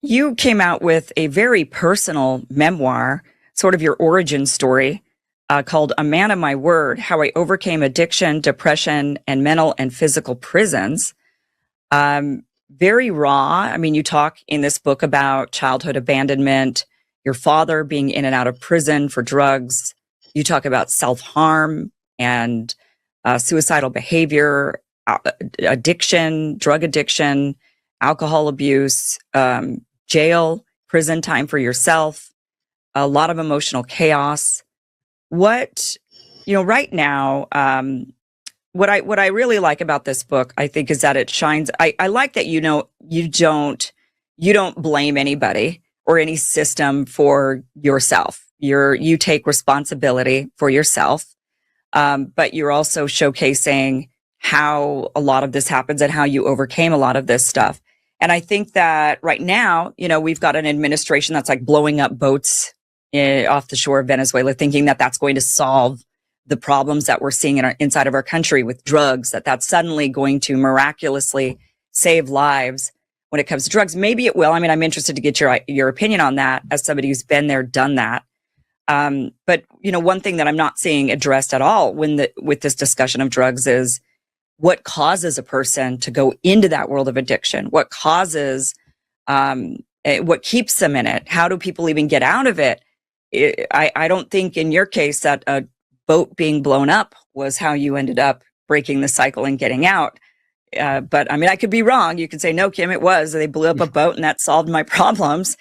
You came out with a very personal memoir, sort of your origin story, called A Man of My Word: How I Overcame Addiction, Depression, and Mental and Physical Prisons. Very raw. I mean, you talk in this book about childhood abandonment, your father being in and out of prison for drugs. You talk about self-harm and suicidal behavior, addiction, drug addiction, alcohol abuse, jail, prison time for yourself, a lot of emotional chaos. What, right now, what I really like about this book, I think, is that it shines. I like that, you don't blame anybody or any system for yourself. You take responsibility for yourself, but you're also showcasing how a lot of this happens and how you overcame a lot of this stuff. And I think that right now, we've got an administration that's like blowing up boats off the shore of Venezuela, thinking that that's going to solve the problems that we're seeing inside of our country with drugs, that's suddenly going to miraculously save lives when it comes to drugs. Maybe it will. I mean, I'm interested to get your opinion on that as somebody who's been there, done that. But, one thing that I'm not seeing addressed at all with this discussion of drugs is what causes a person to go into that world of addiction? What causes, what keeps them in it? How do people even get out of it? I don't think in your case that a boat being blown up was how you ended up breaking the cycle and getting out. But I mean, I could be wrong. You could say, no, Kim, it was. They blew up a boat and that solved my problems.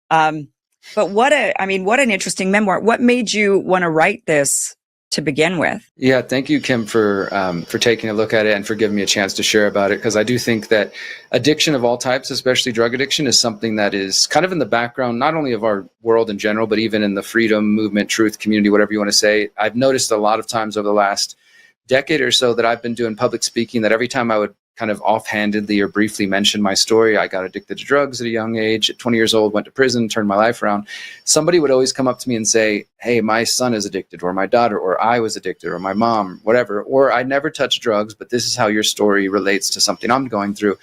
But what an interesting memoir. What made you want to write this to begin with? Yeah, thank you, Kim, for taking a look at it and for giving me a chance to share about it, because I do think that addiction of all types, especially drug addiction, is something that is kind of in the background, not only of our world in general, but even in the freedom movement, truth community, whatever you want to say. I've noticed a lot of times over the last decade or so that I've been doing public speaking, that every time I would kind of offhandedly or briefly mention my story, I got addicted to drugs at a young age, at 20 years old, went to prison, turned my life around. Somebody would always come up to me and say, hey, my son is addicted, or my daughter, or I was addicted, or my mom, whatever, or I never touched drugs, but this is how your story relates to something I'm going through.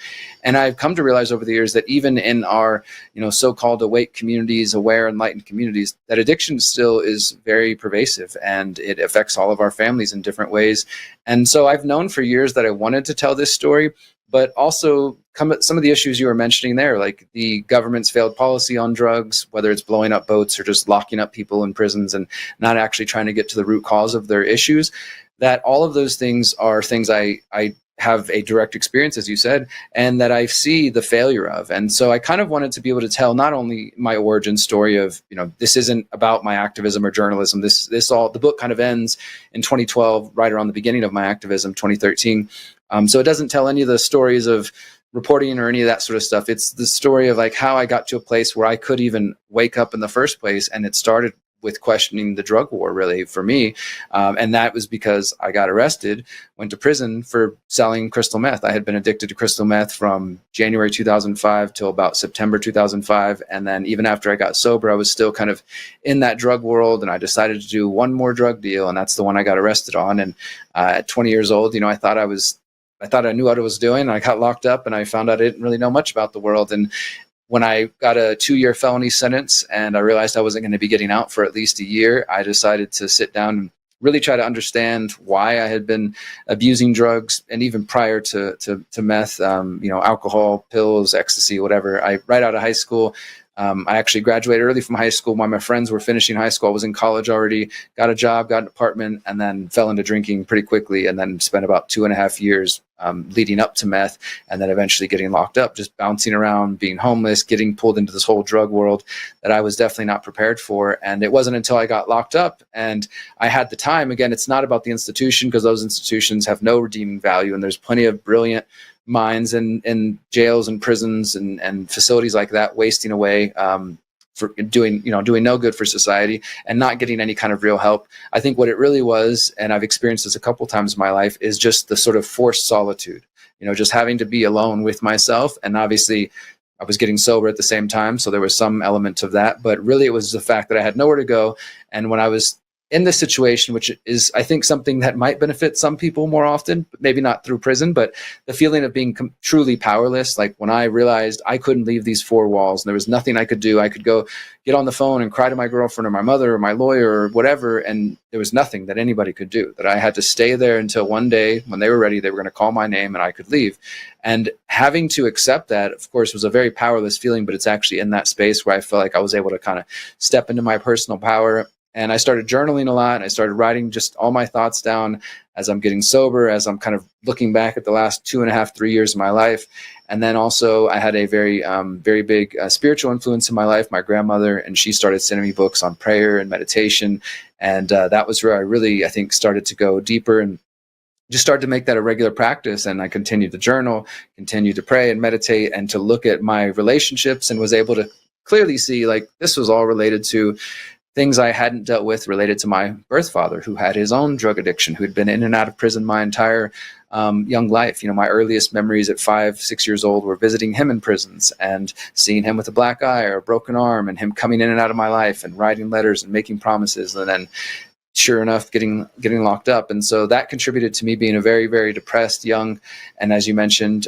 And I've come to realize over the years that even in our, so-called awake communities, aware, enlightened communities, that addiction still is very pervasive and it affects all of our families in different ways. And so I've known for years that I wanted to tell this story, but also some of the issues you were mentioning there, like the government's failed policy on drugs, whether it's blowing up boats or just locking up people in prisons and not actually trying to get to the root cause of their issues, that all of those things are things I have a direct experience, as you said, and that I see the failure of. And so I kind of wanted to be able to tell not only my origin story of, this isn't about my activism or journalism. The book kind of ends in 2012, right around the beginning of my activism, 2013. So it doesn't tell any of the stories of reporting or any of that sort of stuff. It's the story of like how I got to a place where I could even wake up in the first place. And it started with questioning the drug war, really, for me. And that was because I got arrested, went to prison for selling crystal meth. I had been addicted to crystal meth from January 2005 till about September 2005. And then even after I got sober, I was still kind of in that drug world. And I decided to do one more drug deal. And that's the one I got arrested on. And at 20 years old, I thought I knew what I was doing. And I got locked up and I found out I didn't really know much about the world. And when I got a 2-year felony sentence and I realized I wasn't going to be getting out for at least a year, I decided to sit down and really try to understand why I had been abusing drugs. And even prior to meth, alcohol, pills, ecstasy, whatever. Right out of high school, I actually graduated early from high school while my friends were finishing high school. I was in college already, got a job, got an apartment, and then fell into drinking pretty quickly, and then spent about 2.5 years leading up to meth, and then eventually getting locked up, just bouncing around, being homeless, getting pulled into this whole drug world that I was definitely not prepared for. And it wasn't until I got locked up and I had the time. Again, it's not about the institution, because those institutions have no redeeming value, and there's plenty of brilliant minds in jails and prisons and facilities like that wasting away for doing no good for society and not getting any kind of real help. I think what it really was, and I've experienced this a couple times in my life, is just the sort of forced solitude, just having to be alone with myself. And obviously I was getting sober at the same time, so there was some element of that, but really it was the fact that I had nowhere to go. And when I was in this situation, which is, I think, something that might benefit some people more often, but maybe not through prison, but the feeling of being truly powerless. Like when I realized I couldn't leave these four walls and there was nothing I could do, I could go get on the phone and cry to my girlfriend or my mother or my lawyer or whatever, and there was nothing that anybody could do, that I had to stay there until one day when they were ready, they were going to call my name and I could leave. And having to accept that, of course, was a very powerless feeling, but it's actually in that space where I felt like I was able to kind of step into my personal power. And I started journaling a lot, and I started writing just all my thoughts down as I'm getting sober, as I'm kind of looking back at the last 2.5, 3 years of my life. And then also I had a very, very big spiritual influence in my life, my grandmother, and she started sending me books on prayer and meditation. And that was where I really, I think, started to go deeper and just started to make that a regular practice. And I continued to journal, continued to pray and meditate, and to look at my relationships, and was able to clearly see like this was all related to things I hadn't dealt with related to my birth father, who had his own drug addiction, who had been in and out of prison my entire young life. You know, my earliest memories at 5, 6 years old were visiting him in prisons and seeing him with a black eye or a broken arm, and him coming in and out of my life and writing letters and making promises, and then sure enough getting locked up. And so that contributed to me being a very, very depressed young, and as you mentioned,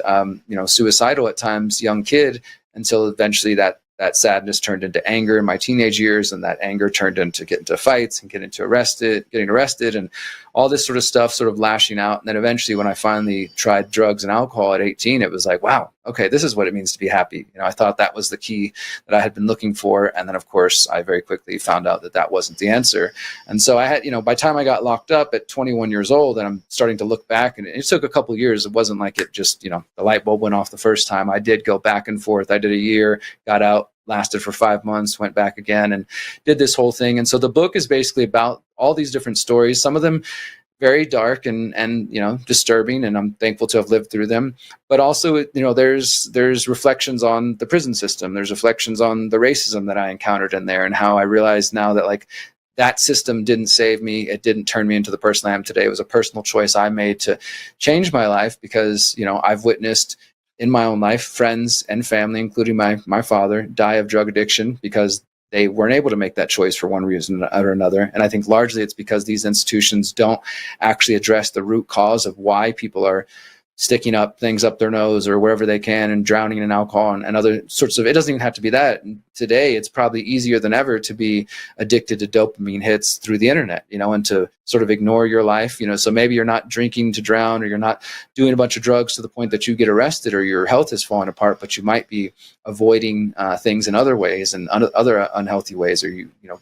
suicidal at times young kid, until eventually that sadness turned into anger in my teenage years, and that anger turned into getting into fights and getting arrested and all this sort of stuff, sort of lashing out. And then eventually when I finally tried drugs and alcohol at 18, it was like, wow, okay, this is what it means to be happy. You know, I thought that was the key that I had been looking for. And then of course I very quickly found out that that wasn't the answer. And so I had, by the time I got locked up at 21 years old, and I'm starting to look back, and it took a couple of years. It wasn't like it just, the light bulb went off the first time. I did go back and forth. I did a year, got out, lasted for 5 months, went back again, and did this whole thing. And so the book is basically about all these different stories, some of them very dark and disturbing, and I'm thankful to have lived through them. But also, there's reflections on the prison system. There's reflections on the racism that I encountered in there, and how I realized now that like that system didn't save me. It didn't turn me into the person I am today. It was a personal choice I made to change my life, because I've witnessed in my own life friends and family, including my father, die of drug addiction because they weren't able to make that choice for one reason or another. And I think largely it's because these institutions don't actually address the root cause of why people are sticking up things up their nose or wherever they can, and drowning in alcohol and other sorts of, it doesn't even have to be that. And today, it's probably easier than ever to be addicted to dopamine hits through the internet, and to sort of ignore your life, so maybe you're not drinking to drown, or you're not doing a bunch of drugs to the point that you get arrested or your health is falling apart, but you might be avoiding things in other ways and other unhealthy ways, or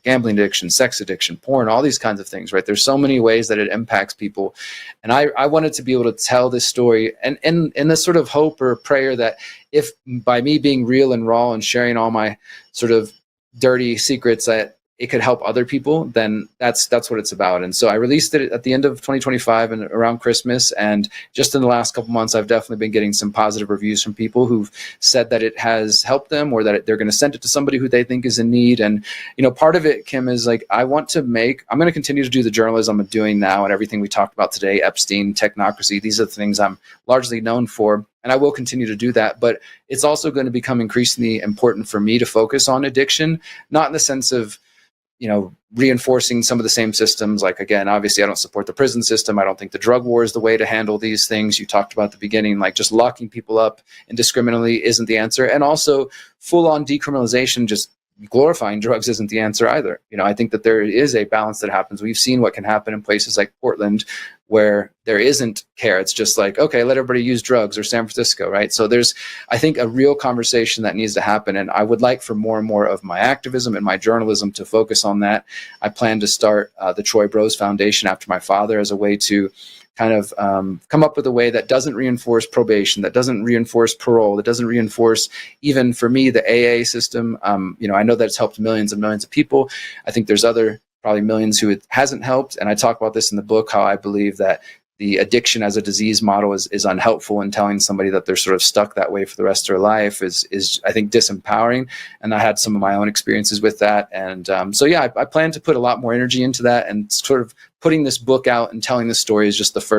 gambling addiction, sex addiction, porn, all these kinds of things, right? There's so many ways that it impacts people. And I wanted to be able to tell this story and in this sort of hope or prayer that if by me being real and raw and sharing all my sort of dirty secrets, that it could help other people, then that's what it's about. And so I released it at the end of 2025 and around Christmas. And just in the last couple months, I've definitely been getting some positive reviews from people who've said that it has helped them, or that they're going to send it to somebody who they think is in need. And, part of it, Kim, is like, I'm going to continue to do the journalism I'm doing now, and everything we talked about today, Epstein, technocracy. These are the things I'm largely known for. And I will continue to do that. But it's also going to become increasingly important for me to focus on addiction, not in the sense of, reinforcing some of the same systems. Like, again, obviously I don't support the prison system. I don't think the drug war is the way to handle these things. You talked about at the beginning, like just locking people up indiscriminately isn't the answer. And also full on decriminalization, just glorifying drugs isn't the answer either. I think that there is a balance that happens. We've seen what can happen in places like Portland, where there isn't care. It's just like, okay, let everybody use drugs, or San Francisco, right? So there's, I think, a real conversation that needs to happen. And I would like for more and more of my activism and my journalism to focus on that. I plan to start the Derrick Broze Foundation after my father, as a way to kind of come up with a way that doesn't reinforce probation, that doesn't reinforce parole, that doesn't reinforce, even for me, the AA system. I know that it's helped millions and millions of people. I think there's other probably millions who it hasn't helped. And I talk about this in the book, how I believe that the addiction as a disease model is unhelpful, and telling somebody that they're sort of stuck that way for the rest of their life is I think disempowering. And I had some of my own experiences with that. And I plan to put a lot more energy into that, and sort of putting this book out and telling this story is just the first